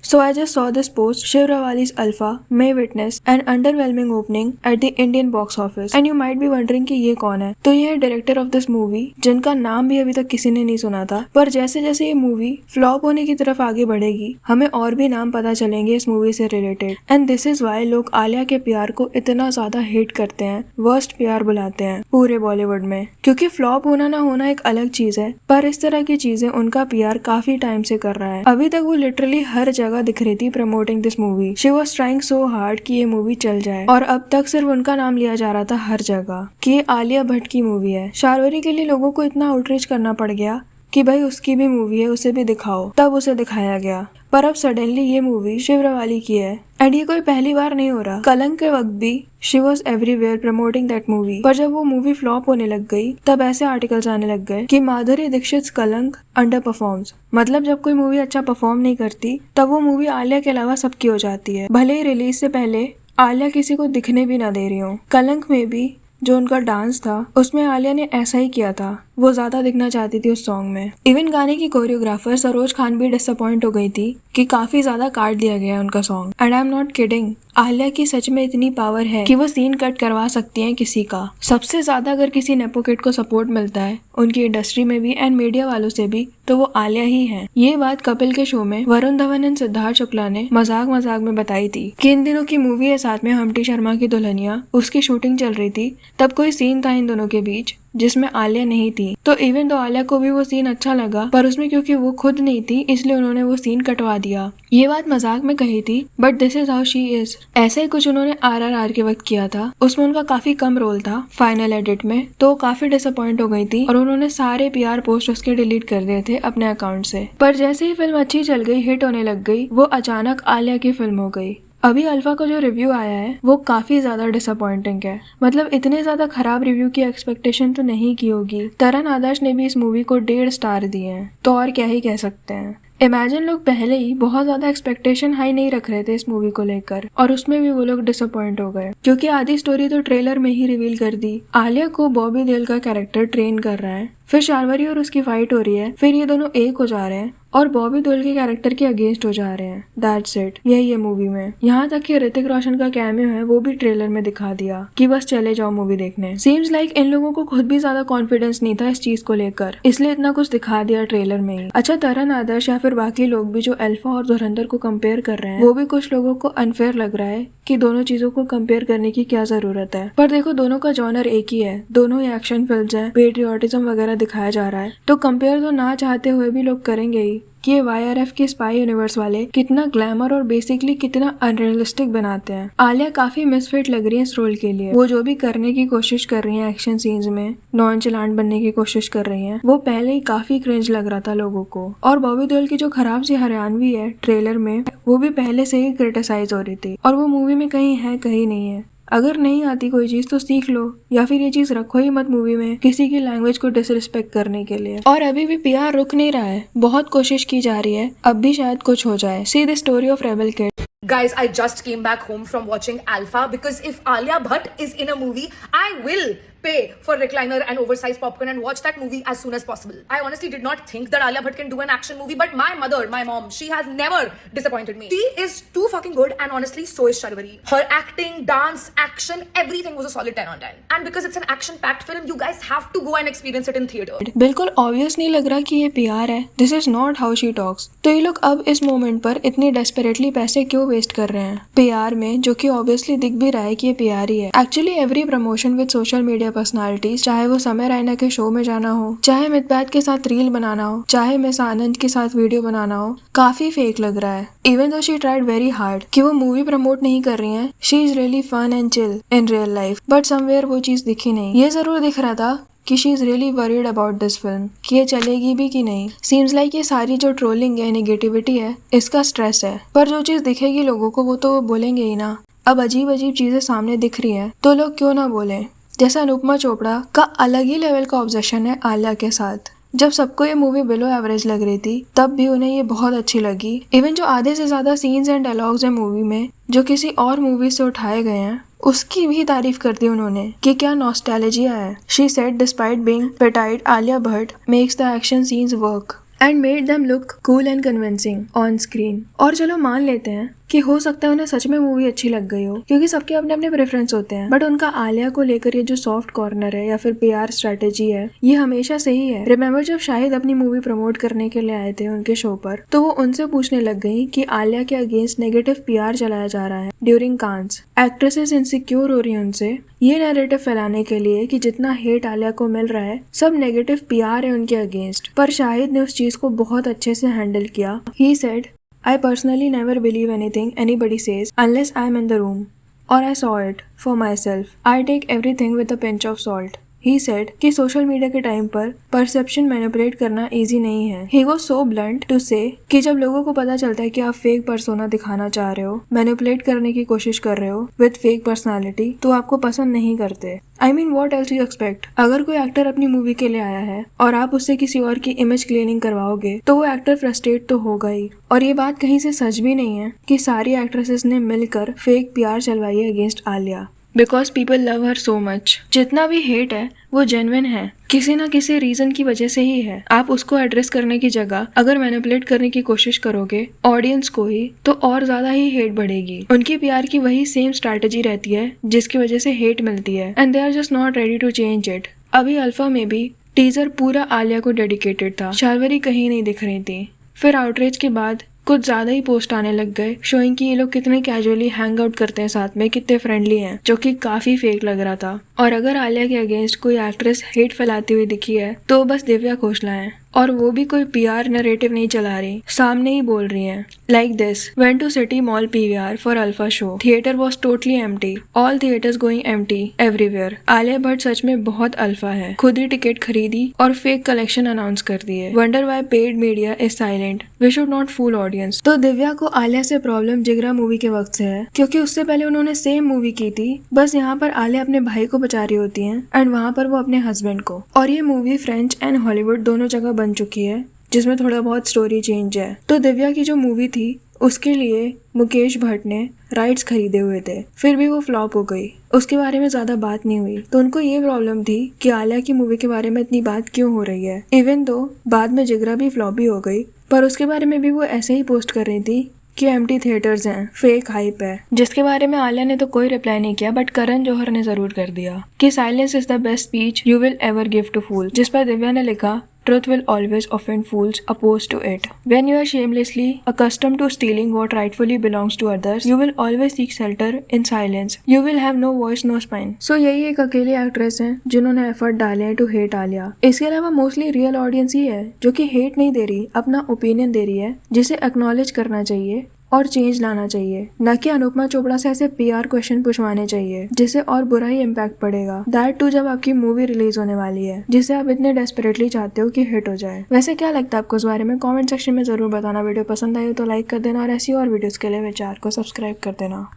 So I just saw this post, Shiv Rawali's Alpha may witness an underwhelming opening at the Indian box office. And you might be wondering कि ये कौन है? तो ये है director of this movie, जिनका नाम भी अभी तक किसी ने नहीं सुना था। पर जैसे जैसे ये मूवी फ्लॉप होने की तरफ आगे बढ़ेगी, हमें और भी नाम पता चलेंगे इस मूवी से related. And this is why लोग आलिया के प्यार को इतना ज्यादा हेट करते हैं, वर्स्ट प्यार बुलाते हैं पूरे बॉलीवुड में। क्योंकि फ्लॉप होना ना होना एक अलग चीज है, पर इस तरह की चीजें उनका पीआर काफी टाइम से कर रहा है। अभी तक वो लिटरली हर जगह दिख रही थी promoting this movie. She was trying so hard कि ये मूवी चल जाए, और अब तक सिर्फ उनका नाम लिया जा रहा था हर जगह कि ये आलिया भट्ट की मूवी है। शार्वरी के लिए लोगों को इतना आउटरीच करना पड़ गया कि भाई उसकी भी मूवी है, उसे भी दिखाओ, तब उसे दिखाया गया। पर अब सडनली ये मूवी शिव रवाली की है, एंड ये कोई पहली बार नहीं हो रहा। कलंक के वक्त भी she was everywhere promoting that movie. पर जब वो मूवी फ्लॉप होने लग गई, तब ऐसे आर्टिकल्स आने लग गए कि माधुरी दीक्षित कलंक अंडर परफॉर्म्स। मतलब जब कोई मूवी अच्छा परफॉर्म नहीं करती, तब वो मूवी आलिया के अलावा सबकी हो जाती है, भले ही रिलीज से पहले आलिया किसी को दिखने भी ना दे रही हो। कलंक में भी जो उनका डांस था, उसमें आलिया ने ऐसा ही किया था, वो ज्यादा दिखना चाहती थी उस सॉन्ग में। इवन गाने की कोरियोग्राफर सरोज खान भी डिसअपॉइंट हो गई थी कि काफी ज्यादा काट दिया गया उनका song. And I am not kidding, Alia की सच में इतनी पावर है कि वो सीन कट करवा सकती हैं किसी का। सबसे ज्यादा अगर किसी नेपो किड को सपोर्ट मिलता है उनकी इंडस्ट्री में भी एंड मीडिया वालों से भी, तो वो आलिया ही है। ये बात कपिल के शो में वरुण धवन एंड सिद्धार्थ शुक्ला ने मजाक मजाक में बताई थी कि इन दिनों की मूवी है साथ में हम्टी शर्मा की दुल्हनिया, उसकी शूटिंग चल रही थी, तब कोई सीन था इन दोनों के बीच जिसमें आलिया नहीं थी। तो इवन तो आलिया को भी वो सीन अच्छा लगा, पर उसमें क्योंकि वो खुद नहीं थी इसलिए उन्होंने वो सीन कटवा दिया। ये बात मजाक में कही थी, but this is how she is. ऐसे ही कुछ उन्होंने RRR के वक्त किया था, उसमें उनका काफी कम रोल था फाइनल एडिट में, तो काफी डिसअपॉइंट हो गई थी और उन्होंने सारे PR पोस्ट उसके डिलीट कर दिए थे अपने अकाउंट से। पर जैसे ही फिल्म अच्छी चल गई, हिट होने लग गई, वो अचानक आलिया की फिल्म हो गई। अभी अल्फा का जो रिव्यू आया है वो काफी ज्यादा डिसअपॉइंटिंग है। मतलब इतने ज्यादा खराब रिव्यू की एक्सपेक्टेशन तो नहीं की होगी। तरण आदर्श ने भी इस मूवी को 1.5 स्टार दिए हैं, तो और क्या ही कह सकते हैं। इमेजिन लोग पहले ही बहुत ज्यादा एक्सपेक्टेशन हाई नहीं रख रहे थे इस मूवी को लेकर, और उसमें भी वो लोग डिसअपॉइंट हो गए, क्योंकि आधी स्टोरी तो ट्रेलर में ही रिवील कर दी। आलिया को बॉबी देओल का कैरेक्टर ट्रेन कर रहा है, फिर शार्वरी और उसकी फाइट हो रही है, फिर ये दोनों एक हो जा रहे हैं और बॉबी देओल के कैरेक्टर के अगेंस्ट हो जा रहे हैं। दैट्स इट, यही है मूवी में। यहाँ तक कि ऋतिक रोशन का कैमियो है वो भी ट्रेलर में दिखा दिया कि बस चले जाओ मूवी देखने। सीम्स लाइक इन लोगों को खुद भी ज्यादा कॉन्फिडेंस नहीं था इस चीज को लेकर, इसलिए इतना कुछ दिखा दिया ट्रेलर में ही। अच्छा, तरण आदर्श या फिर बाकी लोग भी जो अल्फा और धुरंधर को कंपेयर कर रहे हैं, वो भी कुछ लोगों को अनफेयर लग रहा है कि दोनों चीजों को कंपेयर करने की क्या जरूरत है। पर देखो, दोनों का जॉनर एक ही है, दोनों ही एक्शन फिल्म्स हैं, पेट्रियोटिज्म वगैरह दिखाया जा रहा है, तो कंपेयर तो ना चाहते हुए भी लोग करेंगे ही कि ये YRF के स्पाई यूनिवर्स वाले कितना ग्लैमर और बेसिकली कितना अनरियलिस्टिक बनाते हैं। आलिया काफी मिसफिट लग रही है इस रोल के लिए। वो जो भी करने की कोशिश कर रही है एक्शन सीन्स में, नॉनचलांट बनने की कोशिश कर रही है, वो पहले ही काफी क्रिंज लग रहा था लोगों को। और बॉबी देओल की जो खराब सी हरियाणवी है ट्रेलर में, वो भी पहले से ही क्रिटिसाइज हो रही थी, और वो मूवी में कहीं है कहीं नहीं है। अगर नहीं आती कोई चीज तो सीख लो, या फिर ये चीज रखो ही मत मूवी में किसी की लैंग्वेज को डिसरिस्पेक्ट करने के लिए। और अभी भी PR रुक नहीं रहा है, बहुत कोशिश की जा रही है, अब भी शायद कुछ हो जाए। See the story of rebel kid. Guys, I just came back home from watching Alpha because if Alia Bhatt is in a movie, I will pay for recliner and oversized popcorn and watch that movie as soon as possible. I honestly did not think that Alia Bhatt can do an action movie, but my mother, my mom, she has never disappointed me. She is too fucking good, and honestly, so is Sharvari. Her acting, dance, action, everything was a solid 10 on 10. And because it's an action-packed film, you guys have to go and experience it in theater. बिल्कुल obvious नहीं लग रहा कि ये PR है। This is not how she talks. तो ये लोग अब इस मोमेंट पर इतनी डेस्परेटली पैसे क्यों वेस्ट कर रहे हैं PR में, जो कि ऑब्वियसली दिख भी रहा है कि ये PR ही है। Actually every promotion with social media personalities, चाहे वो समय रैना के शो में जाना हो, चाहे मितबैत के साथ रील बनाना हो, चाहे मिस आनंद के साथ वीडियो बनाना हो, काफी फेक लग रहा है। Even though she tried very hard कि वो मूवी प्रमोट नहीं कर रही हैं, she is really fun and chill in real life, but somewhere वो चीज दिखी नहीं। ये जरूर दिख रहा था कि she is really worried about this film, कि ये चलेगी भी कि नहीं। सीम्स लाइक ये सारी जो ट्रोलिंग है, नेगेटिविटी है, इसका स्ट्रेस है, पर जो चीज दिखेगी लोगों को वो तो बोलेंगे ही ना। अब अजीब अजीब चीजें सामने दिख रही हैं, तो लोग क्यों ना बोले। जैसा अनुपमा चोपड़ा का अलग ही लेवल का ऑब्सेशन है आलिया के साथ। जब सबको ये मूवी बिलो एवरेज लग रही थी, तब भी उन्हें ये बहुत अच्छी लगी। इवन जो आधे से ज्यादा सीन्स एंड डायलॉग्स हैं मूवी में जो किसी और मूवी से उठाए गए हैं, उसकी भी तारीफ कर दी उन्होंने कि क्या नॉस्टैल्जिया है। She said despite being petite, Alia Bhatt makes the action scenes work. And made them look cool and convincing on screen. और चलो मान लेते हैं कि हो सकता है उन्हें सच में मूवी अच्छी लग गई हो, क्योंकि सबके अपने अपने प्रेफरेंस होते हैं, बट उनका आलिया को लेकर ये जो सॉफ्ट कॉर्नर है या फिर PR स्ट्रेटेजी है, ये हमेशा से ही है। रिमेम्बर जब शाहिद अपनी मूवी प्रमोट करने के लिए आए थे उनके शो पर, तो वो उनसे पूछने लग गई कि आलिया के अगेंस्ट नेगेटिव PR चलाया जा रहा है ड्यूरिंग कांस। एक्ट्रेसेस इनसिक्योर हो रही है उनसे ये नैरेटिव फैलाने के लिए कि जितना हेट आलिया को मिल रहा है सब नेगेटिव PR है उनके अगेंस्ट। पर शाहिद ने उस चीज को बहुत अच्छे से हैंडल किया। He said, I personally never believe anything anybody says unless I'm in the room or I saw it for myself. I take everything with a pinch of salt. He said कि social media के time पर perception manipulate करना easy नहीं है। He was so blunt to say कि जब लोगों को पता चलता है कि आप फेक पर्सोना दिखाना चाह रहे हो, मैनिपुलेट करने की कोशिश कर रहे हो विद फेक पर्सनालिटी, तो आपको पसंद नहीं करते। I mean what else you expect? अगर कोई एक्टर अपनी मूवी के लिए आया है और आप उससे किसी और की इमेज क्लीनिंग करवाओगे तो वो एक्टर फ्रस्ट्रेट तो होगा ही। और ये बात कहीं से सच भी नहीं है कि सारी एक्ट्रेसेस ने मिलकर फेक PR चलवाई है against Alia, because people love her so much. जितना भी हेट है वो जेन्युइन है, किसी ना किसी रीजन की वजह से ही है। आप उसको एड्रेस करने की जगह अगर मैनिपुलेट करने की कोशिश करोगे ऑडियंस को ही, तो और ज्यादा ही हेट बढ़ेगी। उनकी PR की वही सेम स्ट्रैटेजी रहती है जिसकी वजह से हेट मिलती है, and they are just not ready to change it. अभी अल्फा में भी टीजर पूरा आलिया को डेडिकेटेड था, शार्वरी कहीं नहीं दिख रही थी। फिर आउटरीच के बाद कुछ ज्यादा ही पोस्ट आने लग गए शोइंग कि ये लोग कितने कैजुअली हैंग आउट करते हैं साथ में, कितने फ्रेंडली हैं, जो कि काफी फेक लग रहा था। और अगर आलिया के अगेंस्ट कोई एक्ट्रेस हेट फैलाती हुई दिखी है तो बस दिव्या खोसला है, और वो भी कोई PR नरेटिव नहीं चला रही, सामने ही बोल रही हैं like this, went to City Mall PVR for Alpha show, theatre was totally empty, all theatres going empty everywhere. Alia Bhatt सच में बहुत अल्फा है, खुद ही टिकट खरीदी और फेक कलेक्शन अनाउंस कर दिए। Wonder why paid media is silent, we should not fool audience. तो दिव्या को आलिया से प्रॉब्लम जिगरा मूवी के वक्त से है, क्योंकि उससे पहले उन्होंने सेम मूवी की थी, बस यहाँ पर आलिया अपने भाई को बचा रही होती है एंड वहाँ पर वो अपने हस्बैंड को। और ये मूवी फ्रेंच एंड हॉलीवुड दोनों जगह बन चुकी है, जिसमें थोड़ा बहुत स्टोरी चेंज है। तो दिव्या की जो मूवी थी उसके लिए मुकेश भट्ट ने राइट्स खरीदे हुए थे, फिर भी वो फ्लॉप हो गई, उसके बारे में ज्यादा बात नहीं हुई। तो उनको ये प्रॉब्लम थी कि आलिया की मूवी के बारे में इतनी बात क्यों हो रही है। इवन दो बाद में जिगरा भी फ्लॉप भी हो गई, पर उसके बारे में भी वो ऐसे ही पोस्ट कर रही थी कि एम्प्टी थिएटर्स हैं, फेक हाइप है, जिसके बारे में आलिया ने तो कोई रिप्लाई नहीं किया, बट करण जौहर ने जरूर कर दिया कि silence is the best speech you will ever give to fool, जिस पर दिव्या ने लिखा Truth will always offend fools opposed to it. When you are shamelessly accustomed to stealing what rightfully belongs to others, you will always seek shelter in silence. You will have no voice, no spine. So यही एक अकेली actress है जिन्होंने effort डाले हैं to hate Alia. इसके अलावा mostly real audience ही है जो कि हेट नहीं दे रही, अपना ओपिनियन दे रही है, जिसे एक्नॉलेज करना चाहिए और चेंज लाना चाहिए, न कि अनुपमा चोपड़ा से ऐसे PR क्वेश्चन पूछवाने चाहिए जिससे और बुरा ही इम्पैक्ट पड़ेगा। दैट टू जब आपकी मूवी रिलीज होने वाली है, जिसे आप इतने डेस्परेटली चाहते हो कि हिट हो जाए। वैसे क्या लगता है आपको इस बारे में? कमेंट सेक्शन में जरूर बताना। वीडियो पसंद आई हो तो लाइक कर देना और ऐसी और वीडियोस के लिए विचार को सब्सक्राइब कर देना।